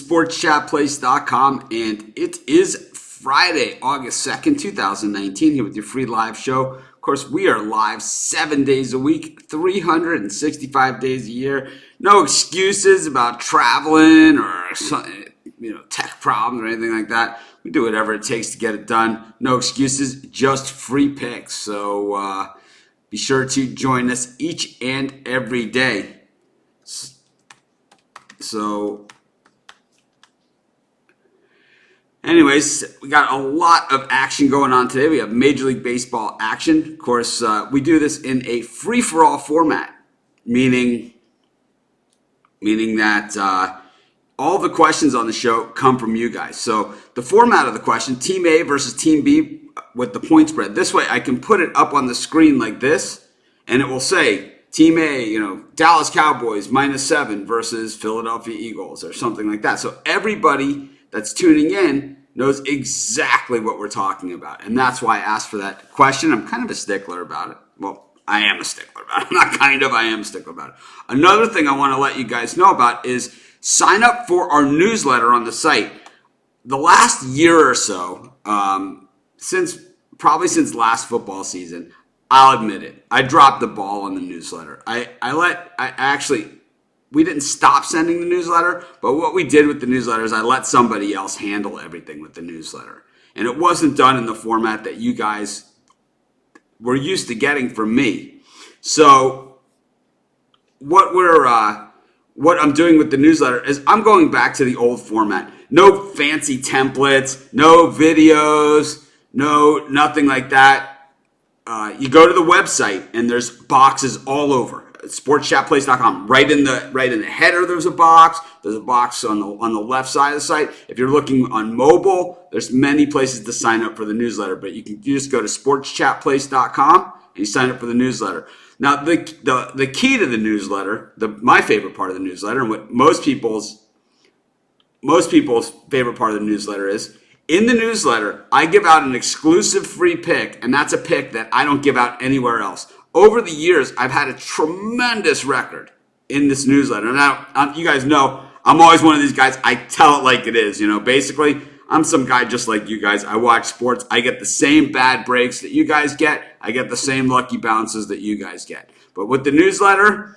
sportschatplace.com, and it is Friday, August 2nd, 2019, here with your free live show. Of course, we are live 7 days a week, 365 days a year. No excuses about traveling or tech problems or anything like that. We do whatever it takes to get it done. No excuses, just free picks. So be sure to join us each and every day. So anyways, we got a lot of action going on today. We have Major League Baseball action. Of course, we do this in a free-for-all format, meaning that all the questions on the show come from you guys. So the format of the question, Team A versus Team B with the point spread. This way I can put it up on the screen like this, and it will say, Team A, Dallas Cowboys -7 versus Philadelphia Eagles or something like that. So everybody that's tuning in knows exactly what we're talking about. And that's why I asked for that question. I'm kind of a stickler about it. Well, I am a stickler about it. Not kind of, I am a stickler about it. Another thing I want to let you guys know about is sign up for our newsletter on the site. The last year or so, since last football season, I'll admit it, I dropped the ball on the newsletter. We didn't stop sending the newsletter, but what we did with the newsletter is I let somebody else handle everything with the newsletter. And it wasn't done in the format that you guys were used to getting from me. So what I'm doing with the newsletter is I'm going back to the old format. No fancy templates, no videos, nothing like that. You go to the website and there's boxes all over. Sportschatplace.com. Right in the header, there's a box. There's a box on the left side of the site. If you're looking on mobile, there's many places to sign up for the newsletter. But you just go to sportschatplace.com and you sign up for the newsletter. Now, the key to the newsletter, my favorite part of the newsletter, and what most people's favorite part of the newsletter is, in the newsletter, I give out an exclusive free pick, and that's a pick that I don't give out anywhere else. Over the years, I've had a tremendous record in this newsletter. Now, you guys know, I'm always one of these guys, I tell it like it is. Basically, I'm some guy just like you guys. I watch sports. I get the same bad breaks that you guys get. I get the same lucky bounces that you guys get. But with the newsletter,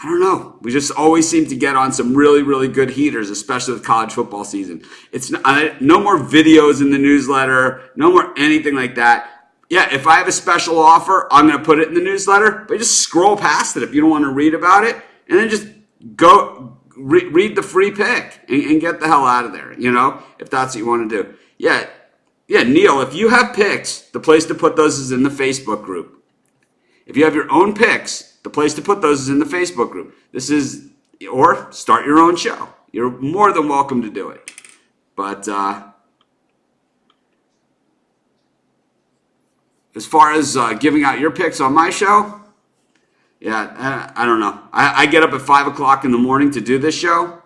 I don't know. We just always seem to get on some really, really good heaters, especially with college football season. It's no more videos in the newsletter, no more anything like that. Yeah, if I have a special offer, I'm going to put it in the newsletter, but just scroll past it if you don't want to read about it, and then just go read the free pick and get the hell out of there, if that's what you want to do. Yeah, Neil, if you have picks, the place to put those is in the Facebook group. If you have your own picks, the place to put those is in the Facebook group. Or start your own show. You're more than welcome to do it. But as far as giving out your picks on my show, yeah, I don't know. I get up at 5 o'clock in the morning to do this show.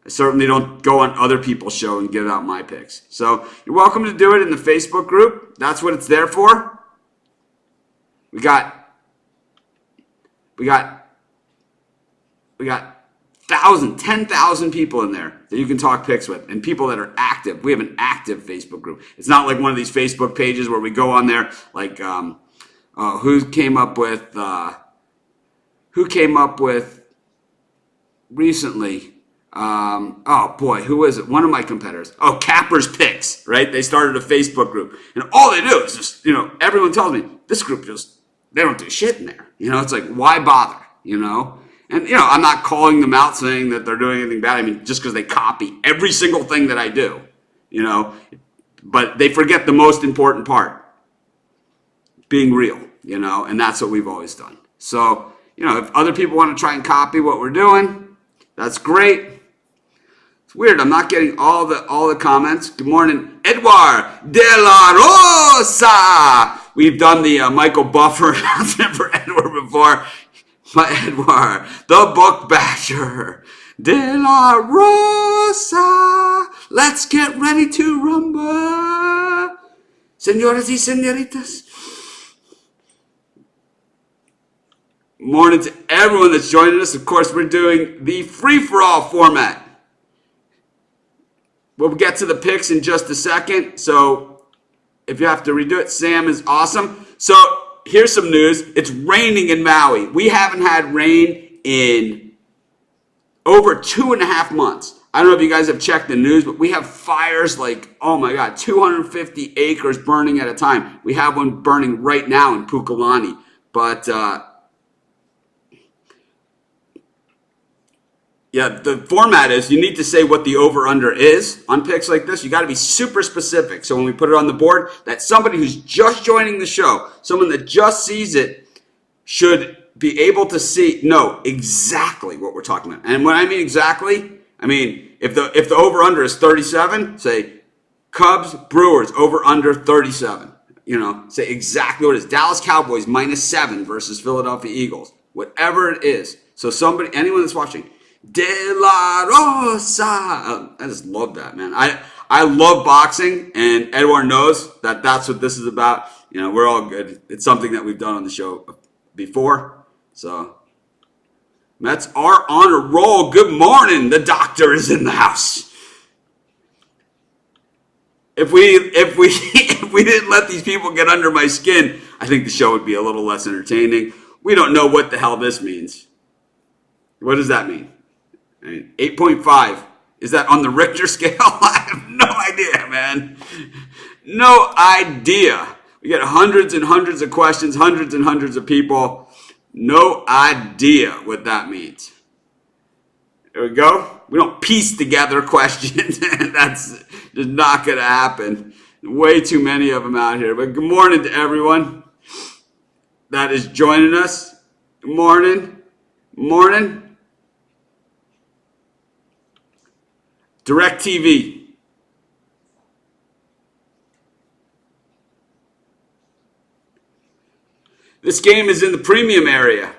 I certainly don't go on other people's show and give out my picks. So you're welcome to do it in the Facebook group. That's what it's there for. We got 10,000 people in there that you can talk picks with, and people that are active. We have an active Facebook group. It's not like one of these Facebook pages where we go on there like who came up with recently. Who was it? One of my competitors. Oh, Capper's Picks, right? They started a Facebook group, and all they do is just everyone tells me this group they don't do shit in there. It's like, why bother? And, I'm not calling them out saying that they're doing anything bad. I mean, just because they copy every single thing that I do, but they forget the most important part, being real, and that's what we've always done. So, if other people want to try and copy what we're doing, that's great. It's weird. I'm not getting all the comments. Good morning, Edward De La Rosa. We've done the Michael Buffer announcement for Edward before. My Edward, the book basher, De La Rosa. Let's get ready to rumble. Señoras y señoritas. Morning to everyone that's joining us. Of course, we're doing the free-for-all format. We'll get to the picks in just a second. So if you have to redo it, Sam is awesome. So here's some news. It's raining in Maui. We haven't had rain in over 2.5 months. I don't know if you guys have checked the news, but we have fires like, oh my God, 250 acres burning at a time. We have one burning right now in Pukalani. But yeah, the format is you need to say what the over-under is on picks like this. You got to be super specific. So when we put it on the board, that somebody who's just joining the show, someone that just sees it, should be able to know exactly what we're talking about. And when I mean exactly, I mean if the over-under is 37, say Cubs, Brewers, over-under 37. Say exactly what it is. Dallas Cowboys -7 versus Philadelphia Eagles. Whatever it is. So anyone that's watching, De La Rosa. I just love that, man. I love boxing, and Edward knows that that's what this is about. We're all good. It's something that we've done on the show before. So Mets are on a roll. Good morning. The doctor is in the house. If we didn't let these people get under my skin, I think the show would be a little less entertaining. We don't know what the hell this means. What does that mean? 8.5. Is that on the Richter scale? I have no idea, man. No idea. We get hundreds and hundreds of questions, hundreds and hundreds of people. No idea what that means. There we go. We don't piece together questions. That's just not going to happen. Way too many of them out here. But good morning to everyone that is joining us. Good morning. Morning. DirecTV. This game is in the premium area.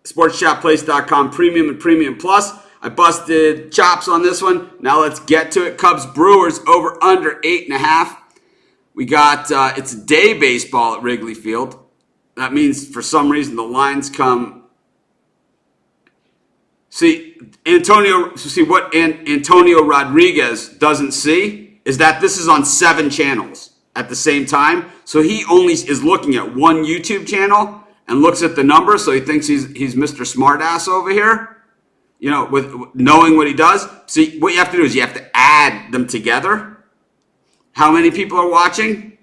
SportsChatPlace.com Premium and Premium Plus. I busted chops on this one. Now let's get to it. Cubs Brewers over under 8.5. We got it's day baseball at Wrigley Field. That means for some reason the lines come. What Antonio Rodriguez doesn't see is that this is on 7 channels at the same time. So he only is looking at one YouTube channel and looks at the number, so he thinks he's Mr. Smartass over here, with knowing what he does. See, what you have to do is you have to add them together. How many people are watching?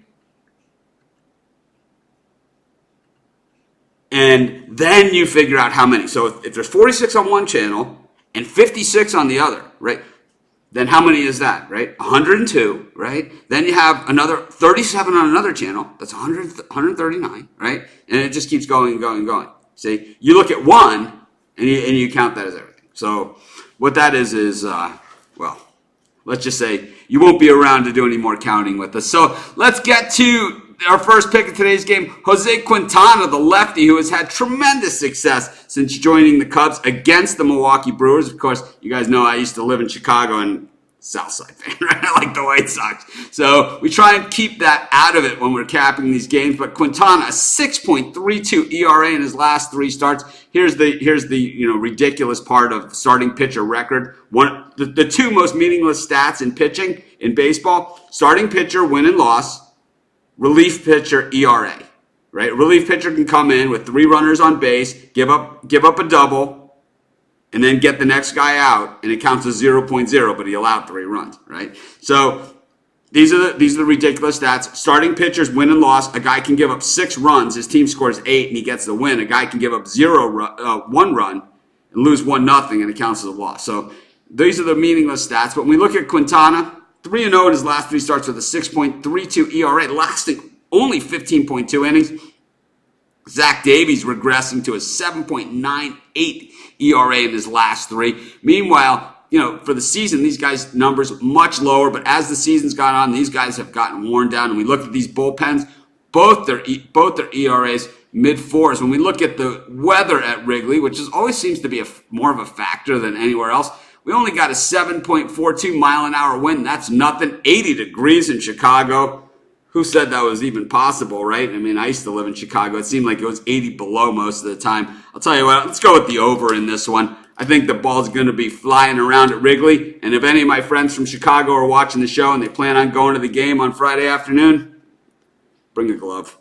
And then you figure out how many. So if there's 46 on one channel and 56 on the other, right? Then how many is that, right? 102, right? Then you have another 37 on another channel. That's 139, right? And it just keeps going and going and going. See, you look at one and you count that as everything. So what that is, let's just say you won't be around to do any more counting with us. So let's get to our first pick of today's game. Jose Quintana, the lefty, who has had tremendous success since joining the Cubs against the Milwaukee Brewers. Of course, you guys know I used to live in Chicago and Southside fan, right? I like the White Sox. So we try and keep that out of it when we're capping these games. But Quintana, a 6.32 ERA in his last 3 starts. Here's the ridiculous part of starting pitcher record. The 2 most meaningless stats in pitching in baseball: starting pitcher win and loss, relief pitcher ERA, right? Relief pitcher can come in with 3 runners on base, give up a double, and then get the next guy out, and it counts as 0.0, but he allowed 3 runs, right? So these are the ridiculous stats. Starting pitchers win and loss. A guy can give up 6 runs, his team scores 8, and he gets the win. A guy can give up 1 run and lose 1-0, and it counts as a loss. So these are the meaningless stats. But when we look at Quintana, 3-0 in his last 3 starts with a 6.32 ERA, lasting only 15.2 innings. Zach Davies regressing to a 7.98 ERA in his last 3. Meanwhile, for the season, these guys' numbers much lower, but as the season's gone on, these guys have gotten worn down. And we look at these bullpens, both their ERAs mid-4s. When we look at the weather at Wrigley, which always seems to be more of a factor than anywhere else, we only got a 7.42 mile-an-hour wind. That's nothing. 80 degrees in Chicago. Who said that was even possible, right? I mean, I used to live in Chicago. It seemed like it was 80 below most of the time. I'll tell you what, let's go with the over in this one. I think the ball's going to be flying around at Wrigley. And if any of my friends from Chicago are watching the show and they plan on going to the game on Friday afternoon, bring a glove.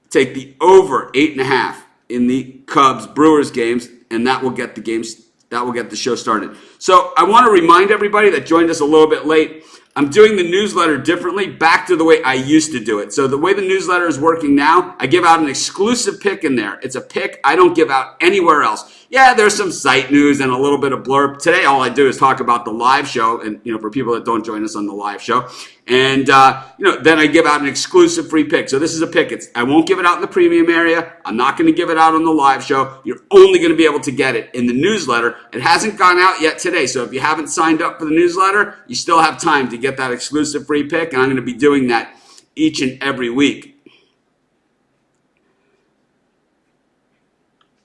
Take the over 8.5 in the Cubs-Brewers games, and that will get the show started. So I want to remind everybody that joined us a little bit late, I'm doing the newsletter differently, back to the way I used to do it. So the way the newsletter is working now, I give out an exclusive pick in there. It's a pick I don't give out anywhere else. Yeah, there's some site news and a little bit of blurb. Today, all I do is talk about the live show, and for people that don't join us on the live show, and then I give out an exclusive free pick. So this is a pick. I won't give it out in the premium area. I'm not going to give it out on the live show. You're only going to be able to get it in the newsletter. It hasn't gone out yet today, so if you haven't signed up for the newsletter, you still have time to get that exclusive free pick, and I'm going to be doing that each and every week.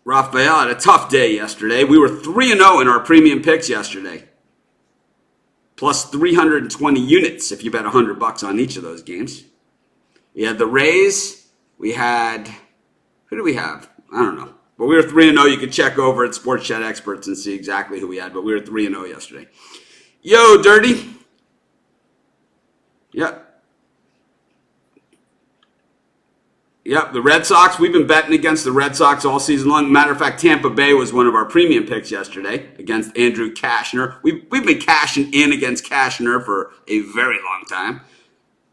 Raphael had a tough day yesterday. We were 3-0 in our premium picks yesterday. Plus 320 units if you bet $100 on each of those games. We had the Rays. We had, who do we have? I don't know. But we were 3-0. You can check over at Sports Chat Experts and see exactly who we had. But we were 3-0 yesterday. Yo, Dirty. Yep. Yep, the Red Sox. We've been betting against the Red Sox all season long. Matter of fact, Tampa Bay was one of our premium picks yesterday against Andrew Kashner. We've been cashing in against Kashner for a very long time.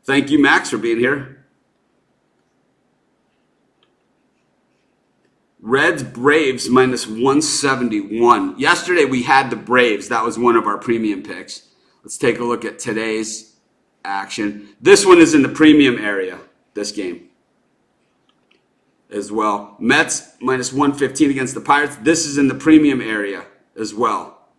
Thank you, Max, for being here. Reds Braves minus 171. Yesterday we had the Braves. That was one of our premium picks. Let's take a look at today's action. This one is in the premium area, this game as well. Mets minus 115 against the Pirates. This is in the premium area as well.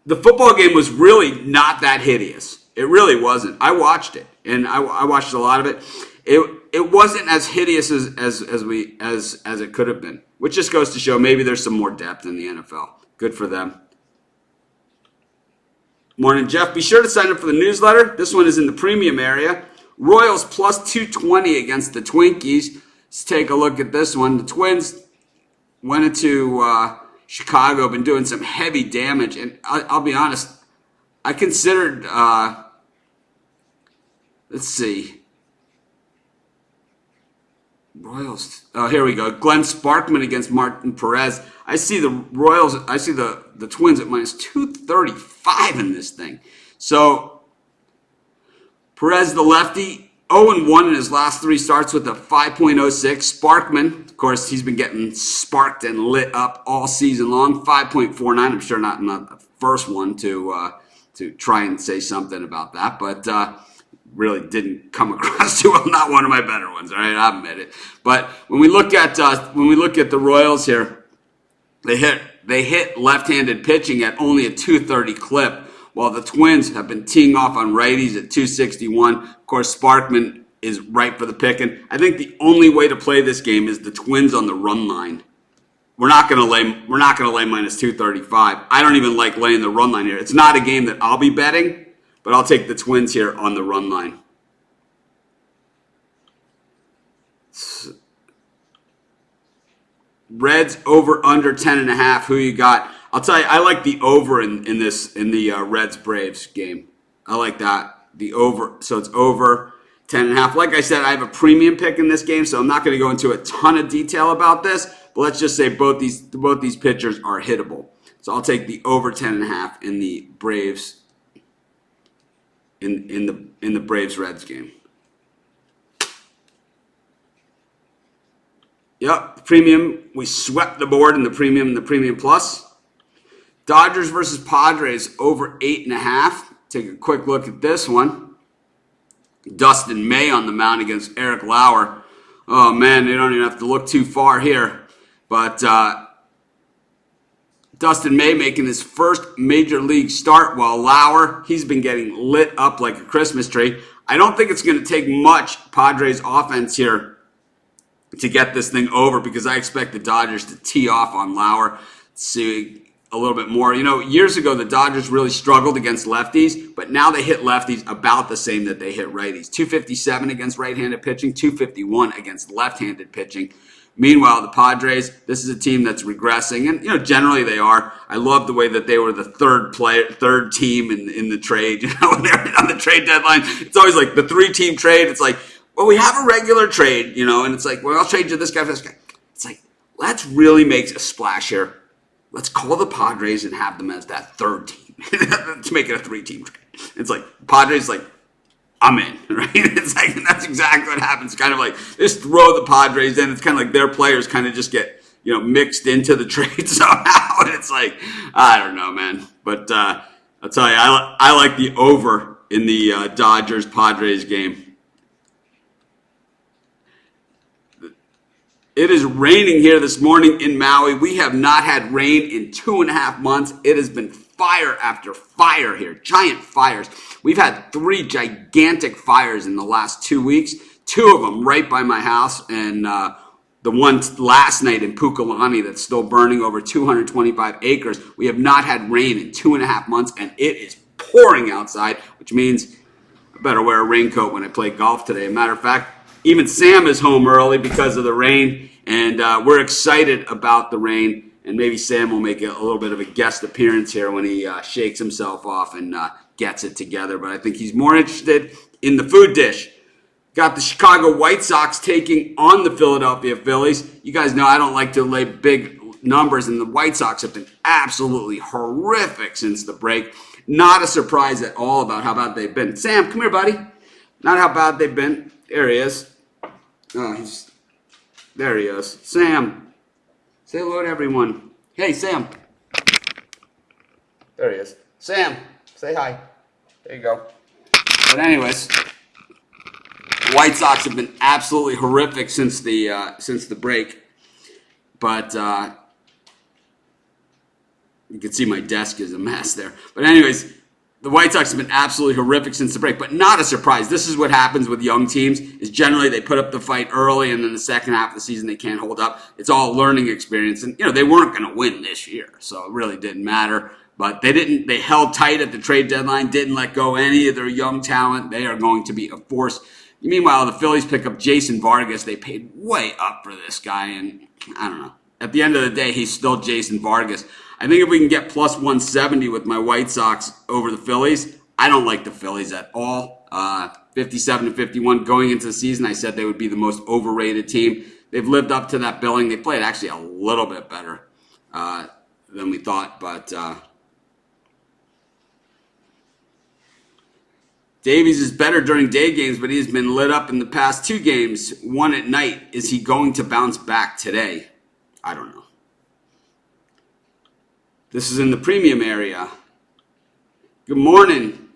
The football game was really not that hideous. It really wasn't. I watched it, and I watched a lot of it. It wasn't as hideous as it could have been, which just goes to show maybe there's some more depth in the NFL. Good for them. Morning, Jeff. Be sure to sign up for the newsletter. This one is in the premium area. Royals plus 220 against the Twinkies. Let's take a look at this one. The Twins went into Chicago, been doing some heavy damage. And I'll be honest, I considered, let's see. Royals. Oh, here we go. Glenn Sparkman against Martin Perez. I see the Royals. I see the Twins at minus 235 in this thing. So Perez, the lefty, 0-1 in his last 3 starts with a 5.06. Sparkman, of course, he's been getting sparked and lit up all season long. 5.49. I'm sure not the first one to try and say something about that, but really didn't come across too well. Not one of my better ones, all right? I admit it. But when we look at the Royals here, they hit left-handed pitching at only a 230 clip, while the Twins have been teeing off on righties at 261. Of course, Sparkman is right for the picking. I think the only way to play this game is the Twins on the run line. We're not going to lay minus 235. I don't even like laying the run line here. It's not a game that I'll be betting, but I'll take the Twins here on the run line. Reds over under 10.5. Who you got? I'll tell you, I like the over in the Reds Braves game. I like that. The over. So it's over 10.5. Like I said, I have a premium pick in this game, so I'm not going to go into a ton of detail about this. But let's just say both these pitchers are hittable. So I'll take the over 10.5 in the Braves in the Braves Reds game. Yep, premium. We swept the board in the premium plus. Dodgers versus Padres over 8.5. Take a quick look at this one. Dustin May on the mound against Eric Lauer. Oh man, they don't even have to look too far here. But Dustin May making his first major league start, while Lauer, he's been getting lit up like a Christmas tree. I don't think it's going to take much Padres offense here to get this thing over, because I expect the Dodgers to tee off on Lauer. See a little bit more. Years ago, the Dodgers really struggled against lefties, but now they hit lefties about the same that they hit righties. 257 against right-handed pitching, 251 against left-handed pitching. Meanwhile, the Padres, this is a team that's regressing, and generally they are. I love the way that they were the third team in the trade. When they're on the trade deadline, it's always like the 3-team trade. It's like, well, we have a regular trade, and it's like, well, I'll trade you this guy for this guy. It's like, let's really make a splash here. Let's call the Padres and have them as that third team to make it a 3-team trade. It's like Padres like, I'm in, right? It's like that's exactly what happens. Kind of like just throw the Padres in. It's kind of like their players kind of just get mixed into the trade somehow, and it's like I don't know, man. But I'll tell you, I like the over in the Dodgers Padres game. It is raining here this morning in Maui. We have not had rain in 2.5 months. It has been fire after fire here, giant fires. We've had 3 gigantic fires in the last 2 weeks, 2 of them right by my house, and the one last night in Pukalani that's still burning over 225 acres. We have not had rain in 2.5 months, and it is pouring outside, which means I better wear a raincoat when I play golf today. As a matter of fact, even Sam is home early because of the rain, and we're excited about the rain. And maybe Sam will make a little bit of a guest appearance here when he shakes himself off and gets it together. But I think he's more interested in the food dish. Got the Chicago White Sox taking on the Philadelphia Phillies. You guys know I don't like to lay big numbers, and the White Sox have been absolutely horrific since the break. Not a surprise at all about how bad they've been. Sam, come here, buddy. Not how bad they've been. There he is. Oh, there he is. Sam, say hello to everyone. Hey, Sam. There he is. Sam, say hi. There you go. But anyways, the White Sox have been absolutely horrific since the break. But you can see my desk is a mess there. But anyways, the White Sox have been absolutely horrific since the break, but not a surprise. This is what happens with young teams, is generally they put up the fight early, and then the second half of the season they can't hold up. It's all a learning experience. And, they weren't going to win this year, so it really didn't matter. But they held tight at the trade deadline, didn't let go any of their young talent. They are going to be a force. Meanwhile, the Phillies pick up Jason Vargas. They paid way up for this guy, and I don't know. At the end of the day, he's still Jason Vargas. I think if we can get plus 170 with my White Sox over the Phillies, I don't like the Phillies at all. 57-51 going into the season, I said they would be the most overrated team. They've lived up to that billing. They played actually a little bit better than we thought, but Davies is better during day games, but he's been lit up in the past 2 games, one at night. Is he going to bounce back today? I don't know. This is in the premium area. Good morning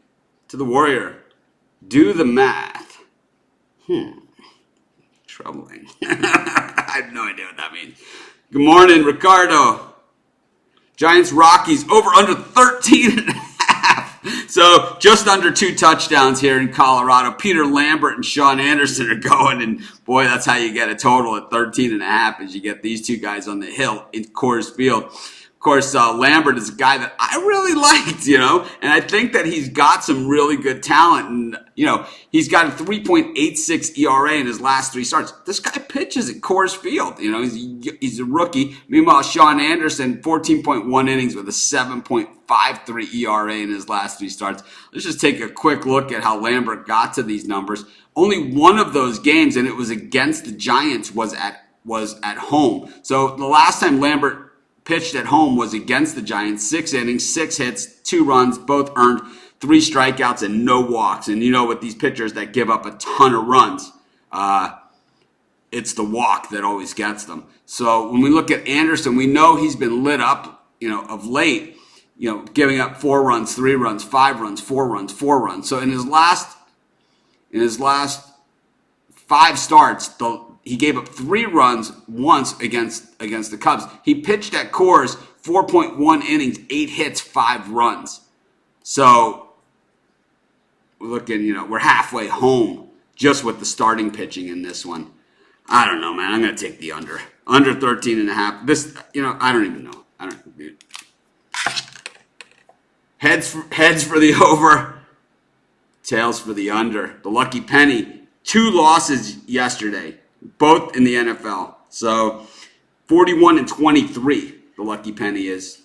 to the Warrior. Do the math. Troubling. I have no idea what that means. Good morning, Ricardo. Giants Rockies over under 13.5. So just under 2 touchdowns here in Colorado. Peter Lambert and Sean Anderson are going, and boy, that's how you get a total at 13.5, is you get these 2 guys on the hill in Coors Field. Of course, Lambert is a guy that I really liked, and I think that he's got some really good talent. And, he's got a 3.86 ERA in his last 3 starts. This guy pitches at Coors Field. He's a rookie. Meanwhile, Sean Anderson, 14.1 innings with a 7.53 ERA in his last 3 starts. Let's just take a quick look at how Lambert got to these numbers. Only one of those games, and it was against the Giants, was at home. So the last time Lambert pitched at home was against the Giants. 6 innings, 6 hits, 2 runs, both earned, 3 strikeouts, and no walks. And with these pitchers that give up a ton of runs, it's the walk that always gets them. So when we look at Anderson, we know he's been lit up, of late, giving up 4 runs, 3 runs, 5 runs, 4 runs, 4 runs. So in his last 5 starts, he gave up 3 runs once against the Cubs. He pitched at Coors 4.1 innings, 8 hits, 5 runs. So we're looking, we're halfway home just with the starting pitching in this one. I don't know, man. I'm going to take the under 13.5. This, I don't even know. Heads for the over, tails for the under. The lucky penny. 2 losses yesterday, both in the NFL. So 41-23, the lucky penny is.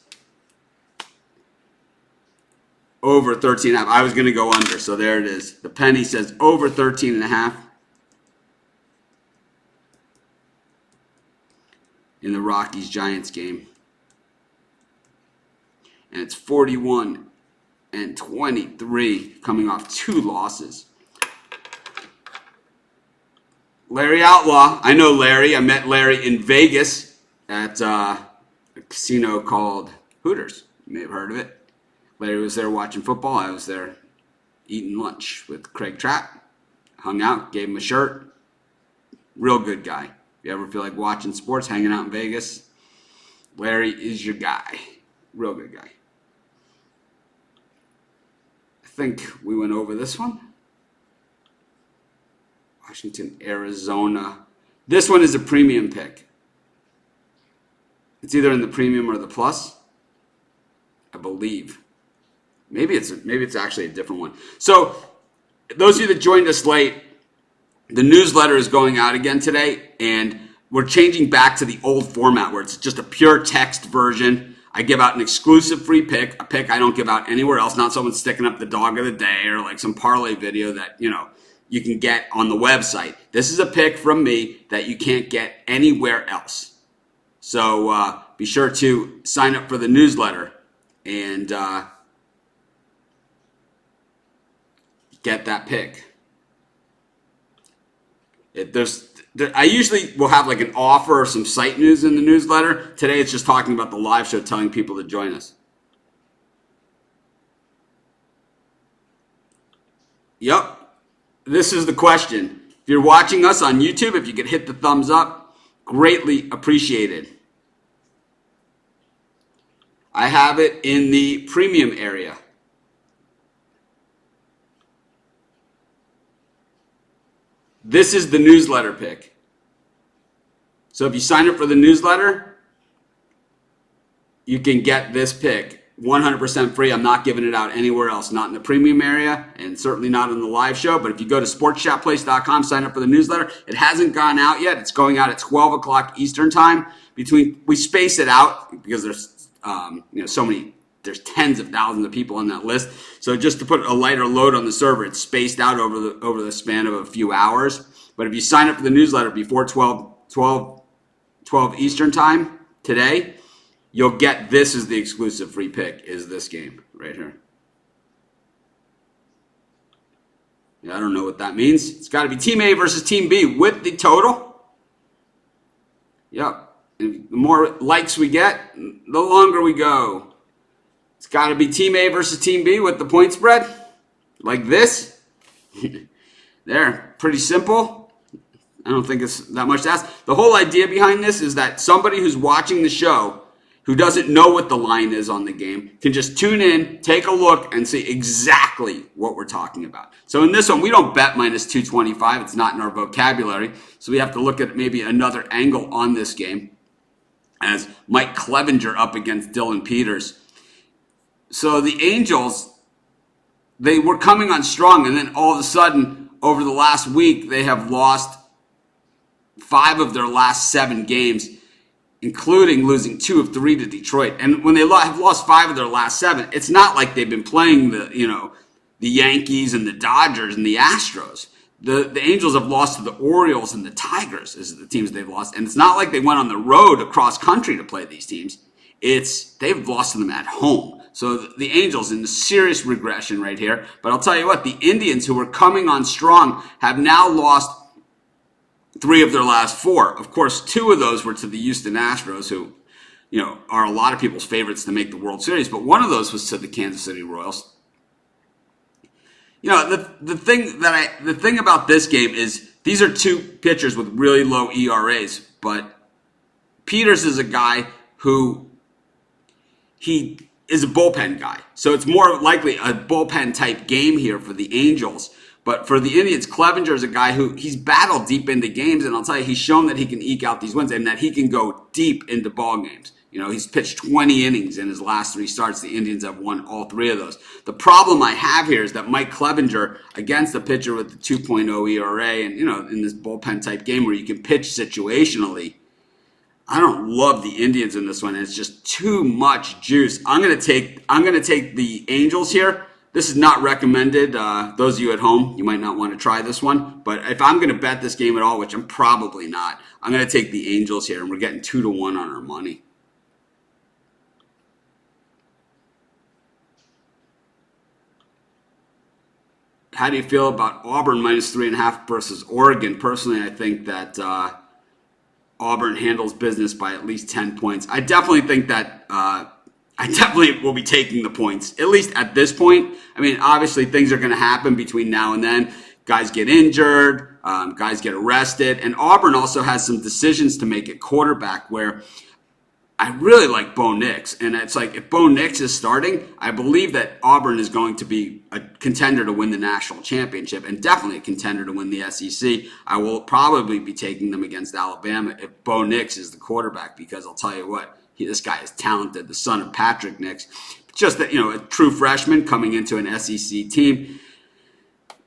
Over 13.5. I was going to go under, so there it is. The penny says over 13.5 in the Rockies-Giants game. And it's 41-23, coming off 2 losses. Larry Outlaw. I know Larry. I met Larry in Vegas at a casino called Hooters. You may have heard of it. Larry was there watching football. I was there eating lunch with Craig Trapp. Hung out, gave him a shirt. Real good guy. If you ever feel like watching sports, hanging out in Vegas, Larry is your guy. Real good guy. I think we went over this one. Washington, Arizona. This one is a premium pick. It's either in the premium or the plus, I believe. Maybe it's actually a different one. So, those of you that joined us late, the newsletter is going out again today, and we're changing back to the old format where it's just a pure text version. I give out an exclusive free pick, a pick I don't give out anywhere else, not someone sticking up the dog of the day or like some parlay video that, you can get on the website. This is a pick from me that you can't get anywhere else. So be sure to sign up for the newsletter and get that pick. I usually will have like an offer or some site news in the newsletter. Today it's just talking about the live show, telling people to join us. Yep. This is the question. If you're watching us on YouTube, if you could hit the thumbs up, greatly appreciated. I have it in the premium area. This is the newsletter pick. So if you sign up for the newsletter, you can get this pick 100% free. I'm not giving it out anywhere else, not in the premium area and certainly not on the live show. But if you go to sportschatplace.com, sign up for the newsletter. It hasn't gone out yet. It's going out at 12 o'clock Eastern time. We space it out because there's there's tens of thousands of people on that list. So just to put a lighter load on the server, it's spaced out over the span of a few hours. But if you sign up for the newsletter before 12 Eastern time today, you'll get this as the exclusive free pick, is this game right here. Yeah, I don't know what that means. It's got to be Team A versus Team B with the total. Yep. And the more likes we get, the longer we go. It's got to be Team A versus Team B with the point spread. Like this. There. Pretty simple. I don't think it's that much to ask. The whole idea behind this is that somebody who's watching the show who doesn't know what the line is on the game can just tune in, take a look, and see exactly what we're talking about. So in this one, we don't bet minus 225. It's not in our vocabulary. So we have to look at maybe another angle on this game as Mike Clevenger up against Dylan Peters. So the Angels, they were coming on strong, and then all of a sudden, over the last week, they have lost 5 of their last 7 games, including losing 2 of 3 to Detroit. And when they have lost 5 of their last 7, it's not like they've been playing the Yankees and the Dodgers and the Astros. The Angels have lost to the Orioles and the Tigers as the teams they've lost. And it's not like they went on the road across country to play these teams. They've lost to them at home. So the Angels in serious regression right here. But I'll tell you what, the Indians, who were coming on strong, have now lost 3 of their last 4. Of course, 2 of those were to the Houston Astros, who, are a lot of people's favorites to make the World Series. But one of those was to the Kansas City Royals. The thing about this game is these are 2 pitchers with really low ERAs. But Peters is a guy who he is a bullpen guy. So it's more likely a bullpen type game here for the Angels. But for the Indians, Clevenger is a guy who he's battled deep into games, and I'll tell you, he's shown that he can eke out these wins and that he can go deep into ball games. He's pitched 20 innings in his last 3 starts. The Indians have won all 3 of those. The problem I have here is that Mike Clevenger, against a pitcher with the 2.0 ERA, and in this bullpen type game where you can pitch situationally, I don't love the Indians in this one. It's just too much juice. I'm gonna take the Angels here. This is not recommended. Those of you at home, you might not want to try this one. But if I'm going to bet this game at all, which I'm probably not, I'm going to take the Angels here, and we're getting 2-1 on our money. How do you feel about Auburn -3.5 versus Oregon? Personally, I think that Auburn handles business by at least 10 points. I definitely think that I definitely will be taking the points, at least at this point. I mean, obviously things are going to happen between now and then. Guys get injured, guys get arrested, and Auburn also has some decisions to make at quarterback where I really like Bo Nix. And it's like, if Bo Nix is starting, I believe that Auburn is going to be a contender to win the national championship and definitely a contender to win the SEC. I will probably be taking them against Alabama if Bo Nix is the quarterback, because I'll tell you what, this guy is talented, the son of Patrick Nix. Just that, a true freshman coming into an SEC team.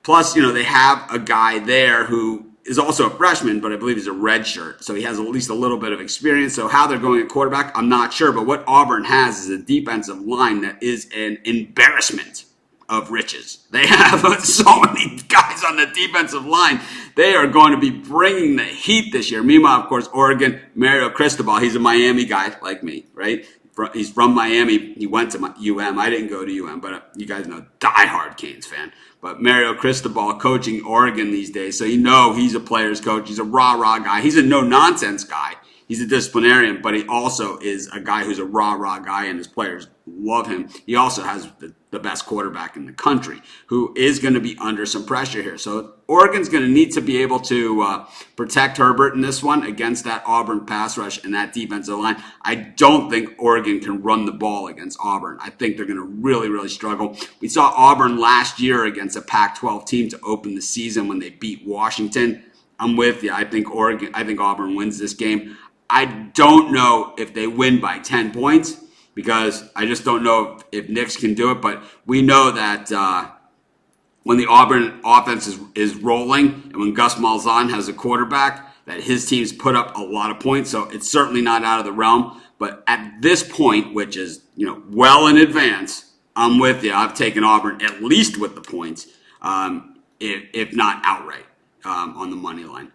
Plus, they have a guy there who is also a freshman, but I believe he's a redshirt. So he has at least a little bit of experience. So how they're going at quarterback, I'm not sure. But what Auburn has is a defensive line that is an embarrassment of riches. They have so many guys on the defensive line. They are going to be bringing the heat this year. Meanwhile, of course, Oregon, Mario Cristobal, he's a Miami guy like me, right? He's from Miami. He went to UM. I didn't go to UM, but you guys know, diehard Canes fan. But Mario Cristobal coaching Oregon these days, so he's a player's coach. He's a rah-rah guy. He's a no-nonsense guy. He's a disciplinarian, but he also is a guy who's a rah-rah guy, and his players love him. He also has the best quarterback in the country, who is going to be under some pressure here. So Oregon's going to need to be able to protect Herbert in this one against that Auburn pass rush and that defensive line. I don't think Oregon can run the ball against Auburn. I think they're going to really, really struggle. We saw Auburn last year against a Pac-12 team to open the season when they beat Washington. I'm with you. I think Auburn wins this game. I don't know if they win by 10 points, because I just don't know if Nix can do it. But we know that when the Auburn offense is rolling and when Gus Malzahn has a quarterback, that his teams put up a lot of points. So it's certainly not out of the realm. But at this point, which is well in advance, I'm with you. I've taken Auburn at least with the points, if not outright. On the money line.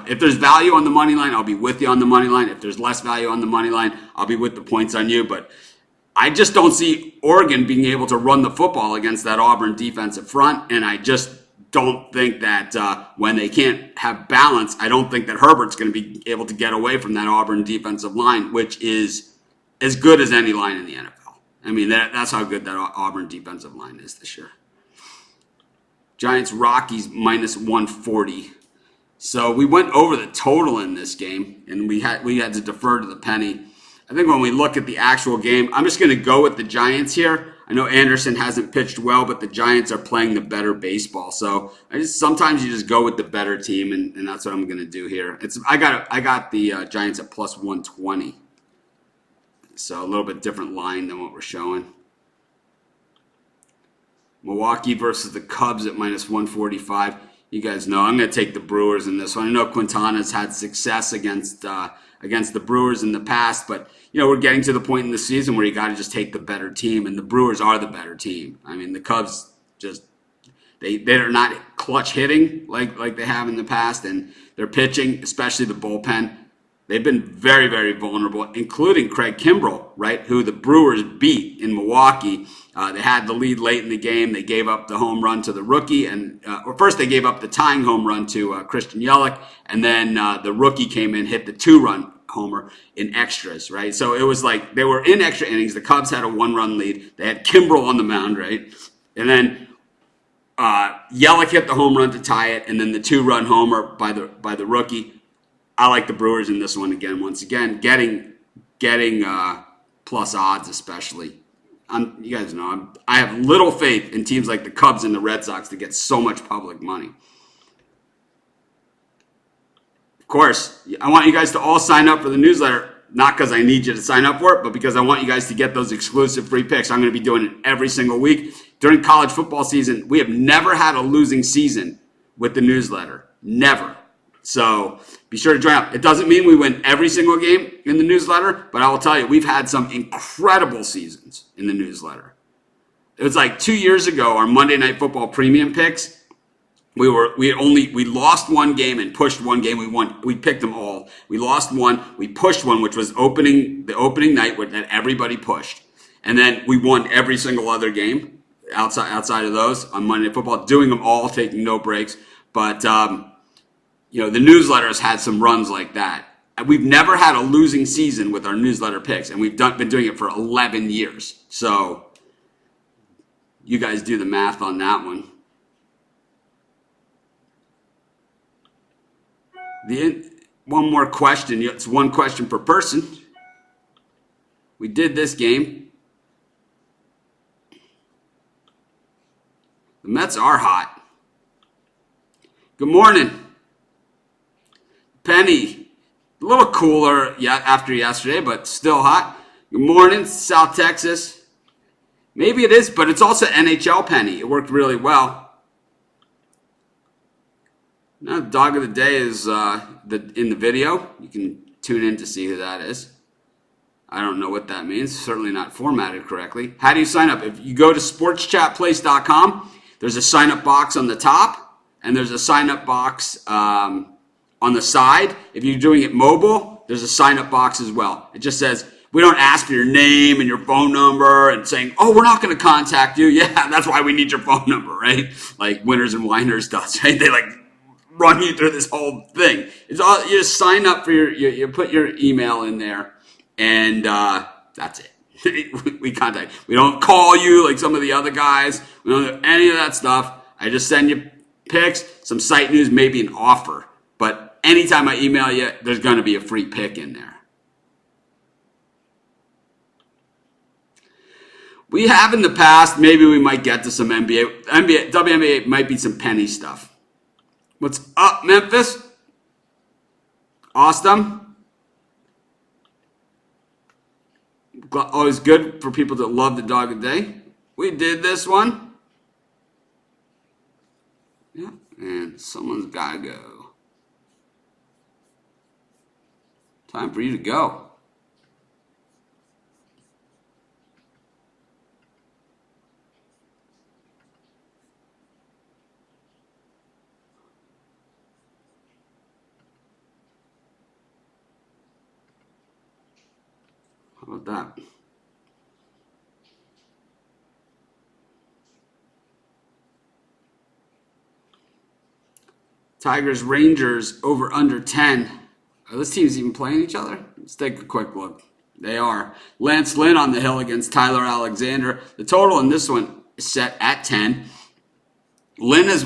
If there's value on the money line, I'll be with you on the money line. If there's less value on the money line, I'll be with the points on you. But I just don't see Oregon being able to run the football against that Auburn defensive front. And I just don't think that when they can't have balance, I don't think that Herbert's going to be able to get away from that Auburn defensive line, which is as good as any line in the NFL. I mean, that's how good that Auburn defensive line is this year. Giants Rockies -140. So we went over the total in this game, and we had to defer to the penny. I think when we look at the actual game, I'm just going to go with the Giants here. I know Anderson hasn't pitched well, but the Giants are playing the better baseball. So sometimes you just go with the better team, and that's what I'm going to do here. I got the Giants at +120. So a little bit different line than what we're showing. Milwaukee versus the Cubs at -145. You guys know I'm going to take the Brewers in this one. I know Quintana's had success against the Brewers in the past, but we're getting to the point in the season where you got to just take the better team, and the Brewers are the better team. I mean, the Cubs just they're not clutch hitting like they have in the past, and their pitching, especially the bullpen, they've been very, very vulnerable, including Craig Kimbrell, right, who the Brewers beat in Milwaukee. They had the lead late in the game. They gave up the home run to the rookie, and first they gave up the tying home run to Christian Yelich, and then the rookie came in, hit the 2-run homer in extras, right? So it was like they were in extra innings. The Cubs had a 1-run lead. They had Kimbrell on the mound, right? And then Yelich hit the home run to tie it, and then the 2-run homer by the rookie. I like the Brewers in this one once again, getting plus odds especially. You guys know I have little faith in teams like the Cubs and the Red Sox to get so much public money. Of course, I want you guys to all sign up for the newsletter. not because I need you to sign up for it, but because I want you guys to get those exclusive free picks. I'm going to be doing it every single week. During college football season, we have never had a losing season with the newsletter. Never. So be sure to join up. It doesn't mean we win every single game in the newsletter, but I will tell you, we've had some incredible seasons in the newsletter. It was like 2 years ago, our Monday Night Football premium picks. We lost one game and pushed one game. We won. We picked them all. We lost one. We pushed one, which was the opening night that everybody pushed, and then we won every single other game outside of those on Monday Night Football, doing them all, taking no breaks. But the newsletter has had some runs like that. We've never had a losing season with our newsletter picks, and we've been doing it for 11 years. So you guys do the math on that one. One more question. It's one question per person. We did this game. The Mets are hot. Good morning. Penny, a little cooler after yesterday, but still hot. Good morning, South Texas. Maybe it is, but it's also NHL Penny. It worked really well. Now, the dog of the day is in the video. You can tune in to see who that is. I don't know what that means. Certainly not formatted correctly. How do you sign up? If you go to sportschatplace.com, there's a sign-up box on the top, and there's a sign-up box on the side. If you're doing it mobile, there's a sign-up box as well. It just says, we don't ask for your name and your phone number and saying, oh, we're not going to contact you. Yeah, that's why we need your phone number, right? Like Winners and Winers does, right? They run you through this whole thing. It's all, you just sign up for you put your email in there, and that's it. We contact. We don't call you like some of the other guys. We don't do any of that stuff. I just send you picks, some site news, maybe an offer. But anytime I email you, there's going to be a free pick in there. We have in the past. Maybe we might get to some WNBA might be some penny stuff. What's up, Memphis? Awesome. Always good for people that love the dog of the day. We did this one. Yeah, and someone's got to go. Time for you to go. How about that? Tigers, Rangers, over under 10. Are those teams even playing each other? Let's take a quick look. They are. Lance Lynn on the hill against Tyler Alexander. The total in this one is set at 10. Lynn is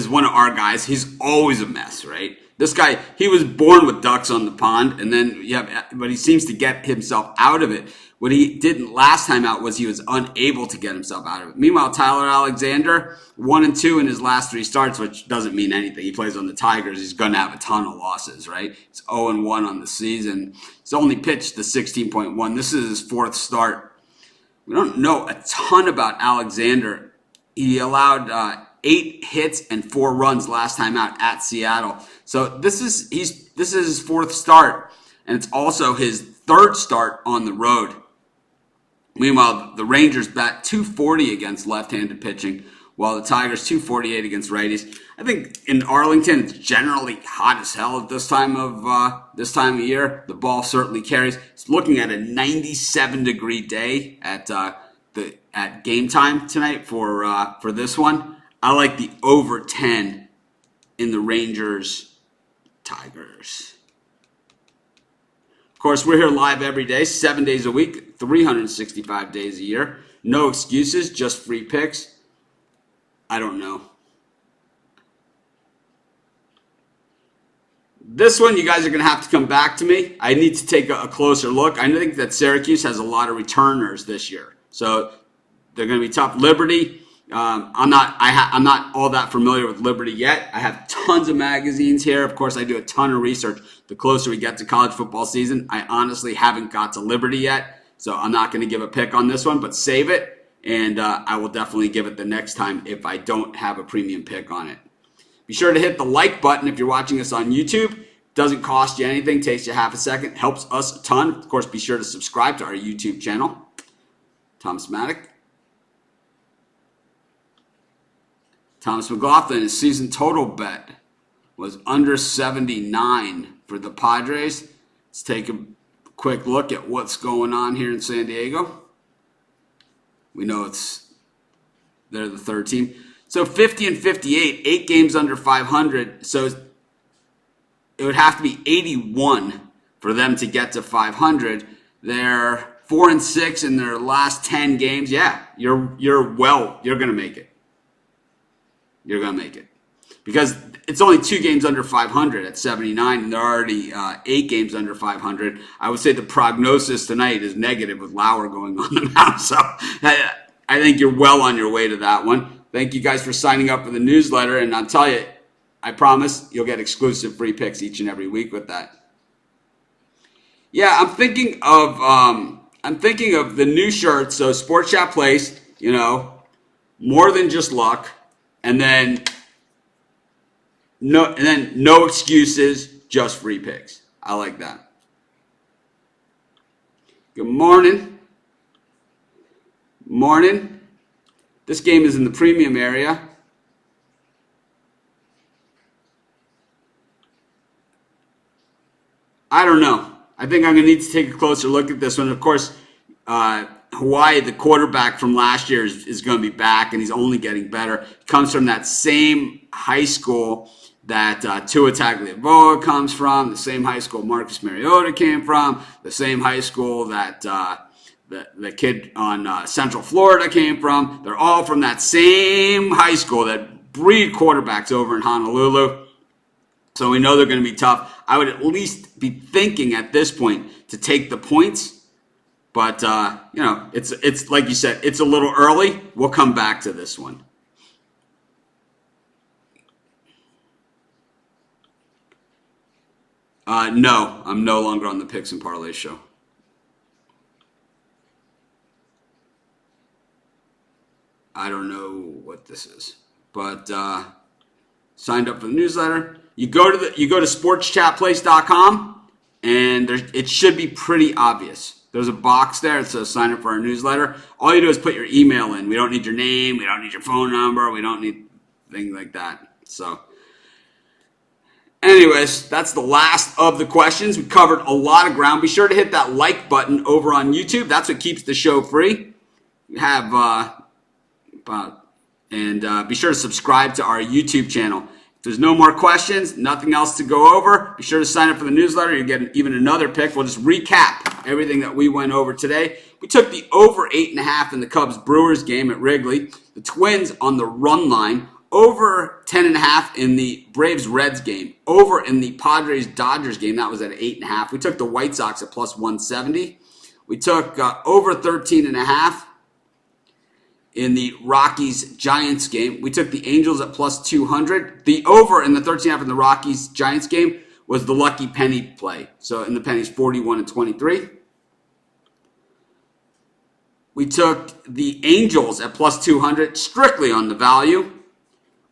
one of our guys. He's always a mess, right? This guy, he was born with ducks on the pond, and then but he seems to get himself out of it. What he didn't last time out was he was unable to get himself out of it. Meanwhile, Tyler Alexander, 1-2 in his last 3 starts, which doesn't mean anything. He plays on the Tigers. He's going to have a ton of losses, right? He's 0-1 on the season. He's only pitched the 16.1. This is his 4th start. We don't know a ton about Alexander. He allowed 8 hits and 4 runs last time out at Seattle. So this is his 4th start, and it's also his 3rd start on the road. Meanwhile, the Rangers bat .240 against left-handed pitching, while the Tigers .248 against righties. I think in Arlington it's generally hot as hell at this time of year. The ball certainly carries. It's looking at a 97-degree day at game time tonight for this one. I like the over 10 in the Rangers Tigers. Of course, we're here live every day, 7 days a week, 365 days a year. No excuses, just free picks. I don't know. This one, you guys are going to have to come back to me. I need to take a closer look. I think that Syracuse has a lot of returners this year. So they're going to be tough. Liberty, I'm not all that familiar with Liberty yet. I have tons of magazines here. Of course, I do a ton of research. The closer we get to college football season, I honestly haven't got to Liberty yet, so I'm not going to give a pick on this one, but save it, and I will definitely give it the next time if I don't have a premium pick on it. Be sure to hit the like button if you're watching us on YouTube. Doesn't cost you anything, takes you half a second, helps us a ton. Of course, be sure to subscribe to our YouTube channel. Thomas Maddock. Thomas McLaughlin, his season total bet was under 79 for the Padres. Let's take a quick look at what's going on here in San Diego. We know they're the third team. So 50 and 58, 8 games under 500. So it would have to be 81 for them to get to 500. They're 4 and 6 in their last 10 games. Yeah, you're going to make it. You're going to make it. Because it's only 2 games under 500 at 79, and they're already 8 games under 500. I would say the prognosis tonight is negative with Lauer going on the mound. So I think you're well on your way to that one. Thank you guys for signing up for the newsletter. And I'll tell you, I promise you'll get exclusive free picks each and every week with that. Yeah, I'm thinking of the new shirts. So Sports Chat Place, more than just luck. And then no excuses, just free picks. I like that. Good morning. Morning. This game is in the premium area. I don't know. I think I'm going to need to take a closer look at this one. Of course, Hawaii, the quarterback from last year, is going to be back, and he's only getting better. He comes from that same high school that Tua Tagovailoa comes from, the same high school Marcus Mariota came from, the same high school that the kid on Central Florida came from. They're all from that same high school that breed quarterbacks over in Honolulu. So we know they're going to be tough. I would at least be thinking at this point to take the points. But, it's like you said, it's a little early. We'll come back to this one. No, I'm no longer on the Picks and Parlay show. I don't know what this is. But signed up for the newsletter. You go to sportschatplace.com, and it should be pretty obvious. There's a box there that says sign up for our newsletter. All you do is put your email in. We don't need your name. We don't need your phone number. We don't need things like that. So, anyways, that's the last of the questions. We covered a lot of ground. Be sure to hit that like button over on YouTube. That's what keeps the show free. We have be sure to subscribe to our YouTube channel. If there's no more questions, nothing else to go over, be sure to sign up for the newsletter. You'll get even another pick. We'll just recap everything that we went over today. We took the over 8.5 in the Cubs-Brewers game at Wrigley. The Twins on the run line. Over 10.5 in the Braves-Reds game. Over in the Padres-Dodgers game. That was at 8.5. We took the White Sox at plus 170. We took over 13.5 in the Rockies-Giants game. We took the Angels at plus 200. The over in the 13.5 in the Rockies-Giants game was the lucky penny play. So in the pennies, 41 and 23. We took the Angels at plus 200, strictly on the value.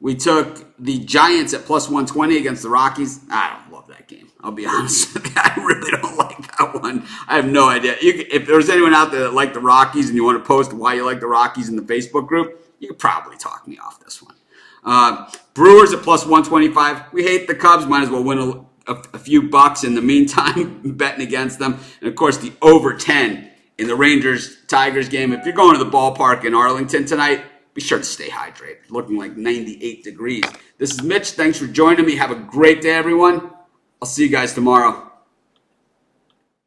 We took the Giants at plus 120 against the Rockies. I don't love that game. I'll be honest with you. I really don't like that one. I have no idea. If there's anyone out there that like the Rockies and you want to post why you like the Rockies in the Facebook group, you could probably talk me off this one. Brewers at plus 125. We hate the Cubs. Might as well win a few bucks in the meantime betting against them. And, of course, the over 10 in the Rangers-Tigers game. If you're going to the ballpark in Arlington tonight, be sure to stay hydrated. Looking like 98 degrees. This is Mitch. Thanks for joining me. Have a great day, everyone. I'll see you guys tomorrow.